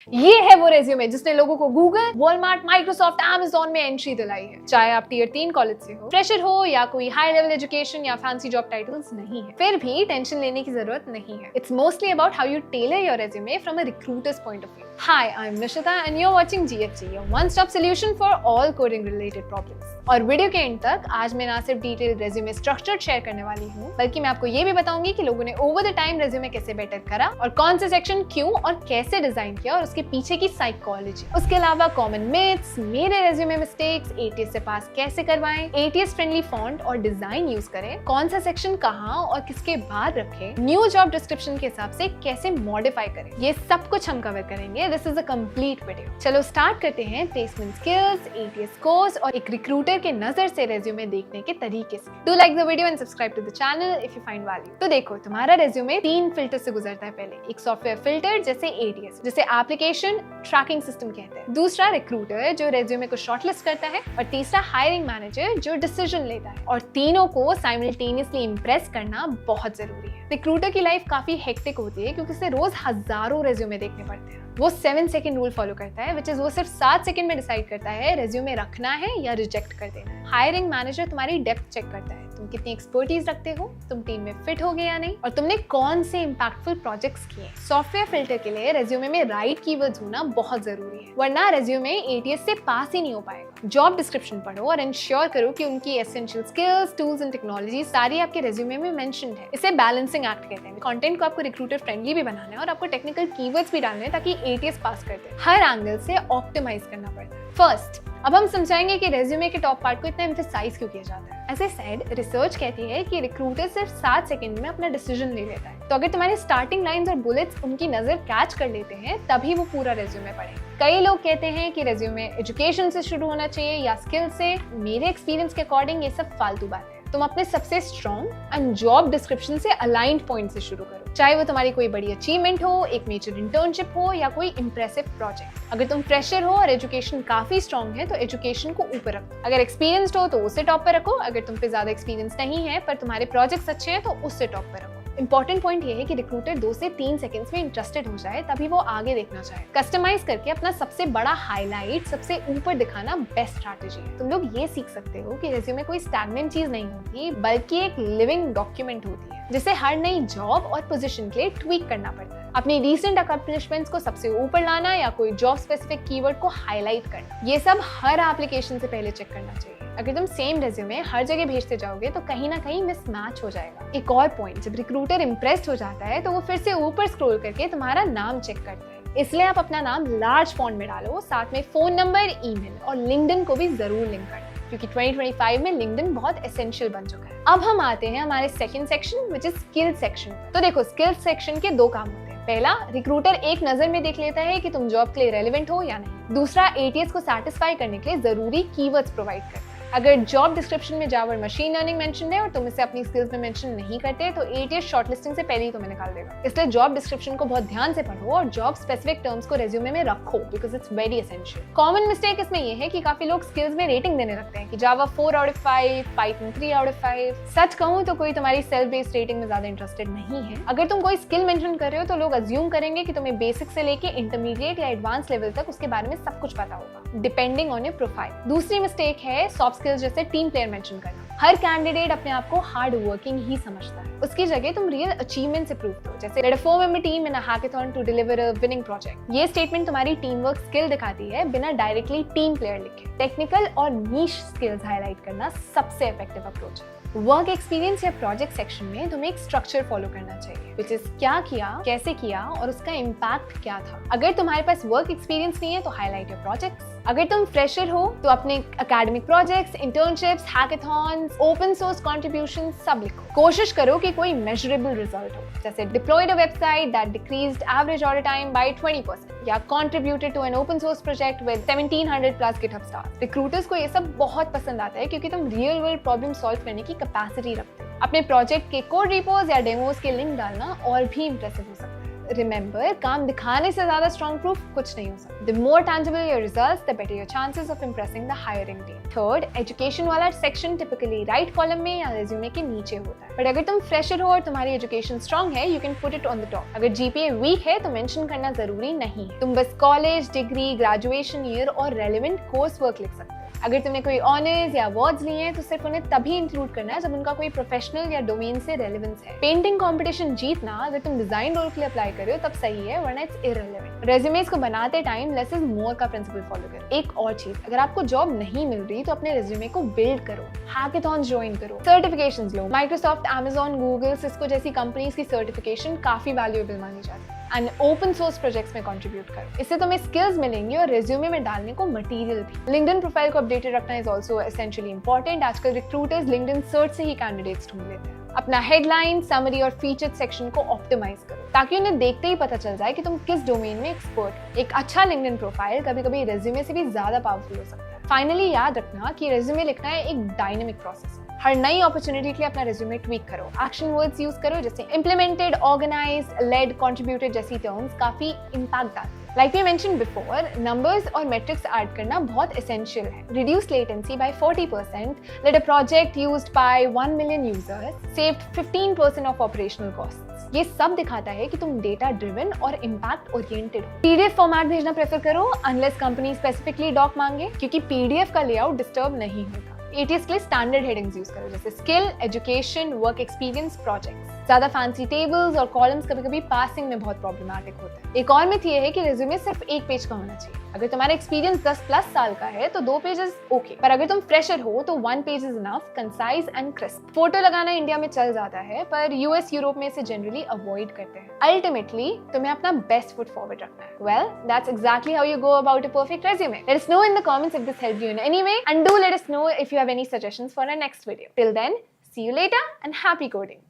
ये है वो रेज्यूमे जिसने लोगों को गूगल, वॉलमार्ट, माइक्रोसॉफ्ट, अमेज़न में एंट्री दिलाई है। चाहे आप टियर 3 कॉलेज से हो, फ्रेशर हो या कोई हाई लेवल एजुकेशन या फैंसी जॉब टाइटल्स नहीं है, फिर भी टेंशन लेने की जरूरत नहीं है। It's mostly about how you tailor your resume from a recruiters point of view. Hi, I am Nishita and you are watching GFG, your one stop solution for all coding related problems. और video के end तक आज मैं ना सिर्फ detail resume structure share करने वाली हूँ, बल्कि मैं आपको ये भी बताऊंगी कि लोगों ने ओवर द टाइम रेज्यूमे कैसे बेटर करा और कौन से सेक्शन क्यों और कैसे डिजाइन किया और उसके पीछे की साइकोलॉजी। उसके अलावा कॉमन मिथ्स, मेरे रेज्यूमे मिस्टेक्स, ATS से पास कैसे करवाएं, ATS फ्रेंडली फॉन्ट और डिजाइन यूज करें, कौन सा सेक्शन कहाँ और किसके बाद रखें, न्यू जॉब डिस्क्रिप्शन के हिसाब से कैसे मॉडिफाई करें, ये सब कुछ हम कवर करेंगे। This is a complete video. चलो स्टार्ट करते हैं प्लेसमेंट स्किल्स, ATS कोर्स और एक रिक्रूटर के नजर से रेज्यूमे देखने के तरीके से। Do like the video and subscribe to the channel if you find value. तो देखो, तुम्हारा रेज्यूमे 3 फिल्टर से गुजरता है। पहले एक सॉफ्टवेयर फिल्टर जैसे ATS, जिसे एप्लीकेशन ट्रैकिंग सिस्टम कहते हैं। दूसरा रिक्रूटर जो रेज्यूमे को शॉर्टलिस्ट करता है और तीसरा हायरिंग मैनेजर जो डिसीजन लेता है। और तीनों को साइमल्टेनियसली इंप्रेस करना बहुत जरूरी है। रिक्रूटर की लाइफ काफी हेक्टिक होती है क्योंकि उसे रोज हजारों रेज्यूमे देखने पड़ते हैं। वो 7 सेकंड रूल फॉलो करता है, विच इज वो सिर्फ 7 सेकंड में डिसाइड करता है रेज्यूमे रखना है या रिजेक्ट कर देना है। हायरिंग मैनेजर तुम्हारी डेप्थ चेक करता है, तुम कितनी एक्सपर्टीज रखते हो, तुम टीम में फिट हो गए या नहीं, और तुमने कौन से इंपैक्टफुल प्रोजेक्ट्स किए। सॉफ्टवेयर फिल्टर के लिए रेज्यूमे में राइट कीवर्ड्स होना बहुत जरूरी है, वरना रेज्यूमे ATS से पास ही नहीं हो पाएगा। जॉब डिस्क्रिप्शन पढ़ो और इंश्योर करो कि उनकी essential skills, tools and technology सारी आपके रेज्यूमे में मेंशन्ड है। इसे बैलेंसिंग एक्ट कहते हैं। कंटेंट को आपको रिक्रूटर फ्रेंडली भी बनाना है और आपको टेक्निकल कीवर्ड्स भी डालने हैं ताकि ATS पास कर दे। हर एंगल से ऑप्टिमाइज करना पड़ता है। फर्स्ट, अब हम समझाएंगे कि रेज्यूमे के टॉप पार्ट को इतना एम्फसाइज क्यों किया जाता है। एज आई सेड, रिसर्च कहती है कि रिक्रूटर सिर्फ 7 सेकंड में अपना डिसीजन ले लेता है। तो अगर तुम्हारे स्टार्टिंग लाइंस और बुलेट्स उनकी नजर कैच कर लेते हैं, तभी वो पूरा रेज्यूमे पढ़ेंगे। कई लोग कहते हैं कि रेज्यूमे एजुकेशन से शुरू होना चाहिए या स्किल से। मेरे एक्सपीरियंस के अकॉर्डिंग ये सब फालतू बात है। तुम अपने सबसे स्ट्रॉन्ग एंड जॉब डिस्क्रिप्शन से अलाइंड पॉइंट से शुरू करो, चाहे वो तुम्हारी कोई बड़ी अचीवमेंट हो, एक मेजर इंटर्नशिप हो या कोई इंप्रेसिव प्रोजेक्ट। अगर तुम फ्रेशर हो और एजुकेशन काफी स्ट्रॉन्ग है तो एजुकेशन को ऊपर रखो। अगर एक्सपीरियंस्ड हो तो उसे टॉप पर रखो। अगर तुम पे ज्यादा एक्सपीरियंस नहीं है पर तुम्हारे प्रोजेक्ट्स अच्छे हैं तो उससे टॉप पर रखो। इंपॉर्टेंट पॉइंट ये है कि रिक्रूटर 2 से 3 सेकंड्स में इंटरेस्टेड हो जाए तभी वो आगे देखना चाहे। कस्टमाइज करके अपना सबसे बड़ा हाईलाइट सबसे ऊपर दिखाना बेस्ट स्ट्रैटेजी है। तुम लोग ये सीख सकते हो कि रेज्यूमे कोई स्टैग्नेंट चीज नहीं होती, बल्कि एक लिविंग डॉक्यूमेंट होती है जिसे हर नई जॉब और पोजीशन के लिए ट्वीक करना पड़ता है। अपनी रीसेंट अकम्प्लिशमेंट्स को सबसे ऊपर लाना या कोई जॉब स्पेसिफिक कीवर्ड को हाईलाइट करना, ये सब हर एप्लीकेशन से पहले चेक करना चाहिए। अगर तुम सेम रेज्यूमे हर जगह भेजते जाओगे तो कहीं ना कहीं मिसमैच हो जाएगा। एक और पॉइंट, जब रिक्रूटर इंप्रेस्ड हो जाता है तो वो फिर से ऊपर स्क्रॉल करके तुम्हारा नाम चेक करता है। इसलिए आप अपना नाम लार्ज फॉन्ट में डालो, साथ में फोन नंबर, ईमेल और लिंक्डइन को भी जरूर लिंक करना, क्योंकि 2025 में लिंक्डइन बहुत एसेंशियल बन चुका है। अब हम आते हैं हमारे second section, which is skill section. तो देखो, स्किल सेक्शन के 2 काम होते हैं। पहला, रिक्रूटर एक नजर में देख लेता है कि तुम जॉब के लिए रेलेवेंट हो या नहीं। दूसरा, ATS को सैटिस्फाई करने के लिए जरूरी कीवर्ड्स प्रोवाइड करता है। अगर जॉब डिस्क्रिप्शन में जावा और मशीन लर्निंग मेंशन है और तुम इसे अपनी स्किल्स में मेंशन नहीं करते तो ATS शॉर्टलिस्टिंग से पहले ही तुम्हें निकाल देगा। इसलिए जॉब डिस्क्रिप्शन को बहुत ध्यान से पढ़ो और जॉब स्पेसिफिक टर्म्स को रेज्यूमे में रखो, because it's very essential. Common mistake इसमें ये है कि काफी लोग स्किल्स में रेटिंग देने लगते हैं कि जावा 4 out of 5, Python 3 out of 5। सच कहूं तो कोई तुम्हारी सेल्फ बेस्ड रेटिंग में ज्यादा इंटरेस्टेड नहीं है। अगर तुम कोई स्किल मेंशन कर रहे हो तो लोग अज्यूम करेंगे कि तुम्हें बेसिक से लेके इंटरमीडिएट या एडवांस लेवल तक उसके बारे में सब कुछ पता होगा, डिपेंडिंग ऑन योर प्रोफाइल। दूसरी मिस्टेक है सॉफ्ट स्किल्स जैसे टीम प्लेयर मेंशन करना। हर कैंडिडेट अपने आप को हार्ड वर्किंग ही समझता है, उसकी जगह तुम रियल अचीवमेंट से प्रूव करो, जैसे led a 4-member team in a hackathon to deliver a winning project. ये स्टेटमेंट तुम्हारी टीम वर्क स्किल दिखाती है बिना डायरेक्टली टीम प्लेयर लिखे। टेक्निकल और नीश स्किल्स हाईलाइट करना सबसे इफेक्टिव अप्रोच है। वर्क एक्सपीरियंस या प्रोजेक्ट सेक्शन में तुम्हें एक स्ट्रक्चर फॉलो करना चाहिए, विच इज क्या किया, कैसे किया और उसका इम्पैक्ट क्या था। अगर तुम्हारे पास वर्क एक्सपीरियंस नहीं है तो हाईलाइट योर प्रोजेक्ट्स। अगर तुम फ्रेशर हो तो अपने academic projects, internships, hackathons, open source contribution सब लिखो। कोशिश करो कि कोई मेजरेबल रिजल्ट हो, जैसे deployed a website that decreased average order time by 20% या contributed to an open source project with 1700+ GitHub stars। Recruiters को ये सब बहुत पसंद आता है क्योंकि तुम रियल वर्ल्ड प्रॉब्लम सॉल्व करने की कैपेसिटी रखते हो। अपने प्रोजेक्ट के कोड रिपोज या डेमोज के लिंक डालना और भी इंप्रेसिव हो सकता है। रिमेंबर, काम दिखाने से ज्यादा स्ट्रॉन्ग प्रूफ कुछ नहीं हो सकता। The more tangible your results, the better your chances of impressing the hiring team. Third, education वाला सेक्शन टिपिकली राइट कॉलम में या रेज्यूमे के नीचे होता है, बट अगर तुम फ्रेशर हो और तुम्हारी एजुकेशन स्ट्रॉन्ग है, you can put it on the top. अगर जीपीए वीक है तो मेंशन करना जरूरी नहीं है, तुम बस कॉलेज, डिग्री, ग्रेजुएशन ईयर और रेलेवेंट कोर्स वर्क लिख सकते हो। अगर तुमने कोई ऑनर्स या अवार्ड्स लिए हैं तो सिर्फ उन्हें तभी इंक्लूड करना है जब उनका कोई प्रोफेशनल या डोमेन से रेलेवेंस है। पेंटिंग कंपटीशन जीतना अगर तुम डिजाइन रोल के लिए अप्लाई कर रहे हो तब सही है, वरना इट्स इररिलेवेंट। रेज्यूमेस को बनाते टाइम लेस इज मोर का प्रिंसिपल फॉलो करो। एक और चीज, अगर आपको जॉब नहीं मिल रही तो अपने रेज्यूमे को बिल्ड करो, हैकेथॉन्स ज्वाइन करो, सर्टिफिकेशंस लो। माइक्रोसॉफ्ट, अमेजॉन, गूगल, सिस्को जैसी कंपनीज की सर्टिफिकेशन काफी वैल्यूएबल मानी जाती है। एंड ओपन सोर्स प्रोजेक्ट्स में कंट्रीब्यूट करो, इससे तुम्हें स्किल्स मिलेंगी और रिज्यूमे में डालने को मटेरियल भी। लिंक्डइन प्रोफाइल को अपडेटेड रखना इज आल्सो एसेंशियली इंपॉर्टेंट। आजकल रिक्रूटर्स लिंक्डइन सर्च से ही कैंडिडेट्स ढूंढ लेते हैं। अपना हेडलाइन, समरी और फीचर्ड सेक्शन को ऑप्टिमाइज करो ताकि उन्हें देखते ही पता चल जाए कि तुम किस डोमेन में एक्सपर्ट हो। एक अच्छा लिंक्डइन प्रोफाइल कभी-कभी रेज्यूमे से भी ज्यादा पावरफुल हो सकता है। फाइनली याद रखना कि रेज्यूमे लिखना है एक डायनेमिक प्रोसेस है। हर नई अपॉर्चुनिटी के लिए अपना रेज्यूमे ट्वीक करो, एक्शन वर्ड्स यूज करो जैसे इम्प्लीमेंटेड, ऑर्गेनाइज्ड, लेड, कंट्रीब्यूटेड जैसी टर्म्स काफी इंपैक्ट डालते हैं। Like we mention before, numbers और मेट्रिक्स ऐड करना बहुत एसेंशियल है। Reduce latency by 40%, led a project used by 1 million users saved 15% of operational costs. ये सब दिखाता है कि तुम डेटा ड्रिवन और इम्पैक्ट ओरिएंटेड हो। पीडीएफ फॉर्मेट भेजना प्रेफर करो अनलेस कंपनी स्पेसिफिकली डॉक मांगे, क्योंकि पीडीएफ का लेआउट डिस्टर्ब नहीं होगा। एटीएस के लिए स्टैंडर्ड हेडिंग्स यूज करो जैसे skill, education, work experience, projects. ज्यादा फैंसी टेबल्स और कॉलम्स कभी-कभी पासिंग में बहुत प्रॉब्लमैटिक होते हैं। एक और मिथ ये है कि रिज्यूमे सिर्फ एक पेज का होना चाहिए। अगर तुम्हारा एक्सपीरियंस 10+ साल का है तो 2 पेजेस ओके, पर अगर तुम फ्रेशर हो तो 1 page is enough, concise and crisp. Photo लगाना इंडिया में चल जाता है, पर यूएस, यूरोप में इसे जनरली अवॉइड करते हैं। अल्टीमेटली तुम्हें अपना बेस्ट फुट फॉरवर्ड रखना है। Well, that's exactly how you go about a perfect resume. Let us know in the comments if this helped you in any way, and do let us know if you have any suggestions for our next video. Till then, see you later and happy coding.